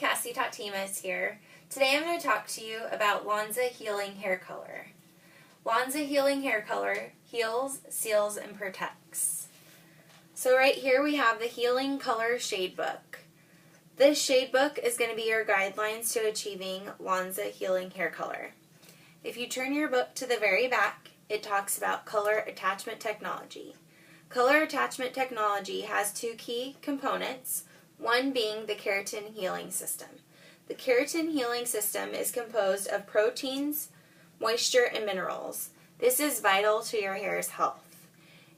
Cassie Tatimas here. Today I'm going to talk to you about ANZA Healing Hair Color. ANZA Healing Hair Color heals, seals, and protects. So right here we have the Healing Color Shade Book. This shade book is going to be your guidelines to achieving ANZA Healing Hair Color. If you turn your book to the very back, it talks about color attachment technology. Color attachment technology has two key components, one being the keratin healing system. The keratin healing system is composed of proteins, moisture, and minerals. This is vital to your hair's health.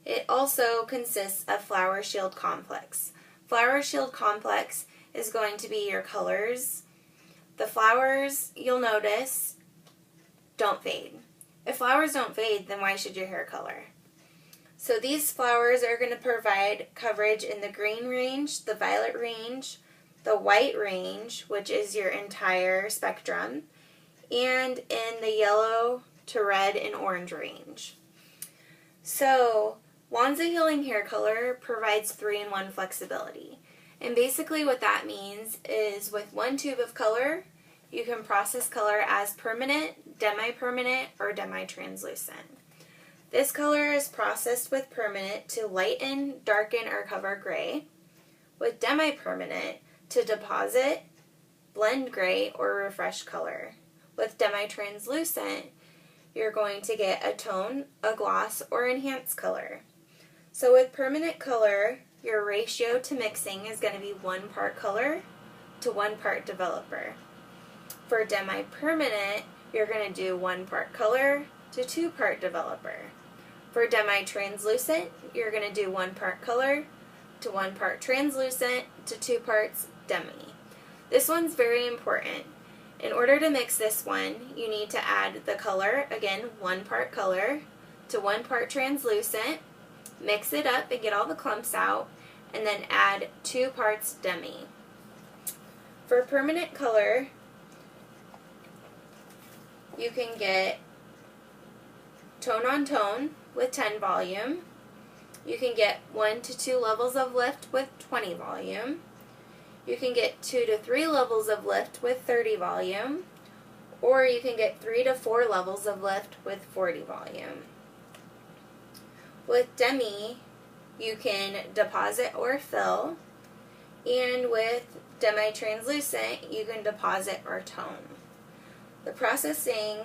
It also consists of flower shield complex. Flower shield complex is going to be your colors. The flowers, you'll notice, don't fade. If flowers don't fade, then why should your hair color? So these flowers are going to provide coverage in the green range, the violet range, the white range, which is your entire spectrum, and in the yellow to red and orange range. So ANZA Healing Hair Color provides 3-in-1 flexibility. And basically what that means is with one tube of color, you can process color as permanent, demi-permanent, or demi-translucent. This color is processed with permanent to lighten, darken, or cover gray, with demi-permanent to deposit, blend gray, or refresh color. With demi-translucent, you're going to get a tone, a gloss, or enhance color. So with permanent color, your ratio to mixing is going to be 1 part color to 1 part developer. For demi-permanent, you're going to do 1 part color to 2 part developer. For demi-translucent, you're going to do 1 part color to 1 part translucent to 2 parts demi. This one's very important. In order to mix this one, you need to add the color, again, 1 part color to 1 part translucent, mix it up and get all the clumps out, and then add 2 parts demi. For permanent color, you can get tone on tone with 10 volume. You can get 1 to 2 levels of lift with 20 volume. You can get 2 to 3 levels of lift with 30 volume. Or you can get 3 to 4 levels of lift with 40 volume. With demi, you can deposit or fill. And with demi-translucent, you can deposit or tone. The processing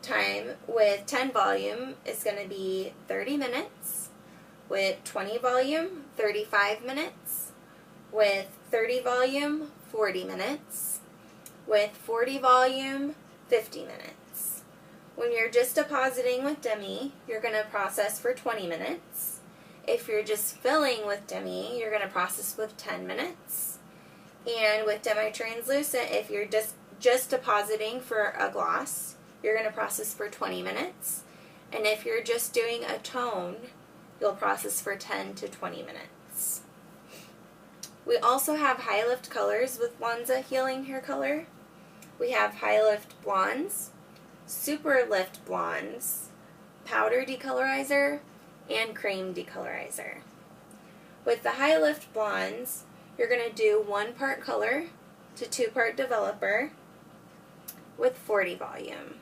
time with 10 volume is going to be 30 minutes. With 20 volume, 35 minutes. With 30 volume, 40 minutes. With 40 volume, 50 minutes. When you're just depositing with demi, you're going to process for 20 minutes. If you're just filling with demi, you're going to process with 10 minutes. And with demi-translucent, if you're just depositing for a gloss, you're going to process for 20 minutes. And if you're just doing a tone, you'll process for 10 to 20 minutes. We also have high lift colors with ANZA Healing Hair Color. We have high lift blondes, super lift blondes, powder decolorizer, and cream decolorizer. With the high lift blondes, you're going to do 1 part color to 2 part developer with 40 volume.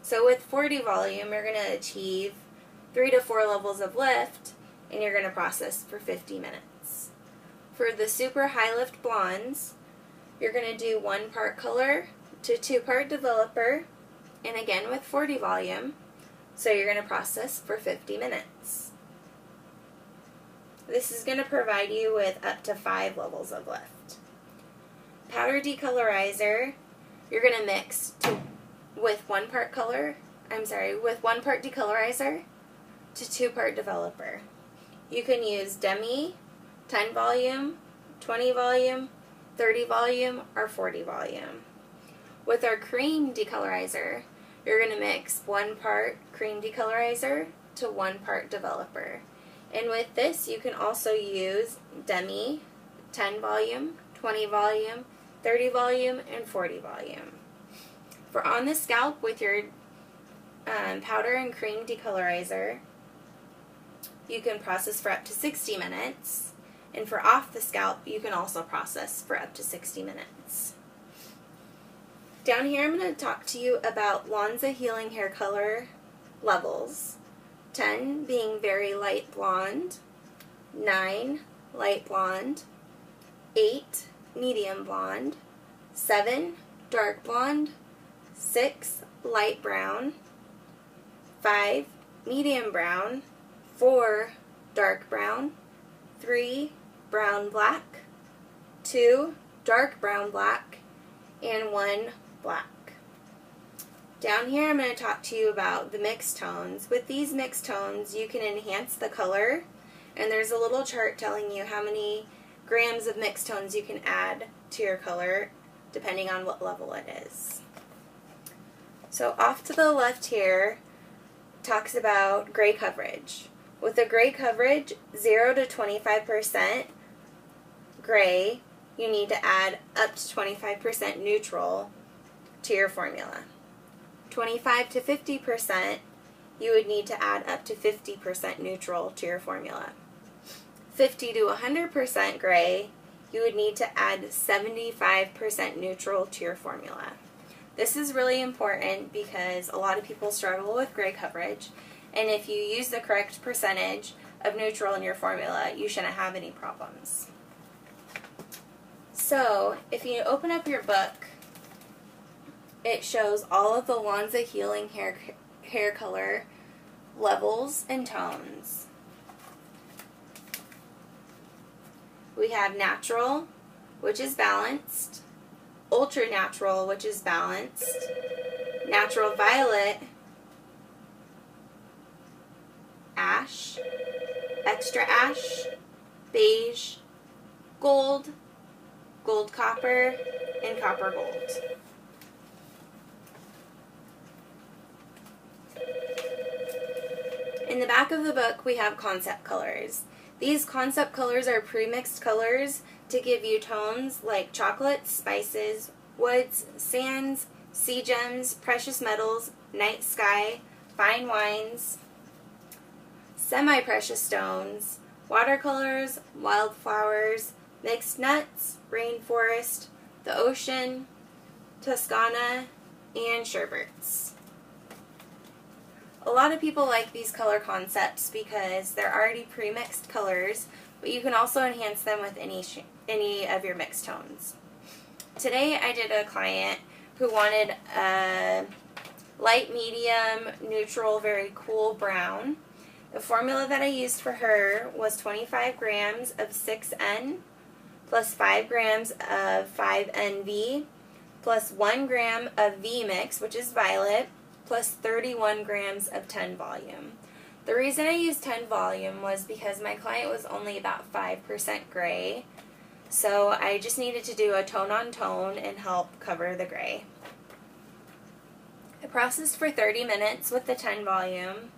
So with 40 volume, you're going to achieve 3 to 4 levels of lift, and you're going to process for 50 minutes. For the super high lift blondes, you're going to do 1 part color to 2 part developer, and again with 40 volume, so you're going to process for 50 minutes. This is going to provide you with up to 5 levels of lift. Powder decolorizer, you're going to mix with 1 part with 1 part decolorizer to 2 part developer. You can use demi, 10 volume, 20 volume, 30 volume, or 40 volume. With our cream decolorizer, you're going to mix 1 part cream decolorizer to 1 part developer. And with this, you can also use demi, 10 volume, 20 volume, 30 volume, and 40 volume. For on the scalp with your powder and cream decolorizer, you can process for up to 60 minutes. And for off the scalp, you can also process for up to 60 minutes. Down here, I'm going to talk to you about ANZA healing hair color levels. 10 being very light blonde, 9 light blonde, 8 medium blonde, 7 dark blonde, 6 light brown, 5 medium brown, 4 dark brown, 3 brown black, 2 dark brown black, and 1 black. Down here I'm going to talk to you about the mixed tones. With these mixed tones you can enhance the color, and there's a little chart telling you how many grams of mixed tones you can add to your color depending on what level it is. So off to the left here talks about gray coverage. With a gray coverage, 0 to 25% gray, you need to add up to 25% neutral to your formula. 25 to 50%, you would need to add up to 50% neutral to your formula. 50 to 100% gray, you would need to add 75% neutral to your formula. This is really important because a lot of people struggle with gray coverage, and if you use the correct percentage of neutral in your formula, you shouldn't have any problems. So, if you open up your book, it shows all of the ANZA healing hair color levels and tones. We have natural, which is balanced, ultra natural, which is balanced, natural violet, ash, extra ash, beige, gold, gold copper, and copper gold. In the back of the book, we have concept colors. These concept colors are pre-mixed colors to give you tones like chocolate, spices, woods, sands, sea gems, precious metals, night sky, fine wines, semi-precious stones, watercolors, wildflowers, mixed nuts, rainforest, the ocean, Toscana, and sherbets. A lot of people like these color concepts because they're already pre-mixed colors, but you can also enhance them with any of your mixed tones. Today I did a client who wanted a light, medium, neutral, very cool brown. The formula that I used for her was 25 grams of 6N plus 5 grams of 5NV plus 1 gram of V mix, which is violet, plus 31 grams of 10 volume. The reason I used 10 volume was because my client was only about 5% gray, so I just needed to do a tone on tone and help cover the gray. I processed for 30 minutes with the 10 volume,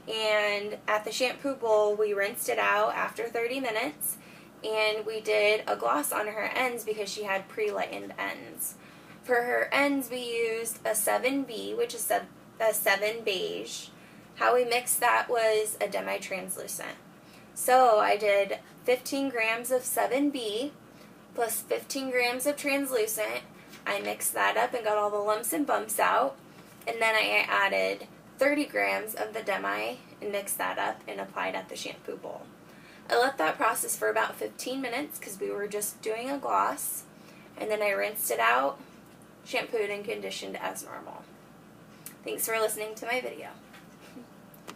and at the shampoo bowl we rinsed it out after 30 minutes, and we did a gloss on her ends because she had pre-lightened ends. For her ends, we used a 7B, which is a 7 beige. How we mixed that was a demi-translucent. So I did 15 grams of 7B plus 15 grams of translucent. I mixed that up and got all the lumps and bumps out. And then I added 30 grams of the demi and mixed that up and applied at the shampoo bowl. I let that process for about 15 minutes because we were just doing a gloss. And then I rinsed it out, shampooed, and conditioned as normal. Thanks for listening to my video.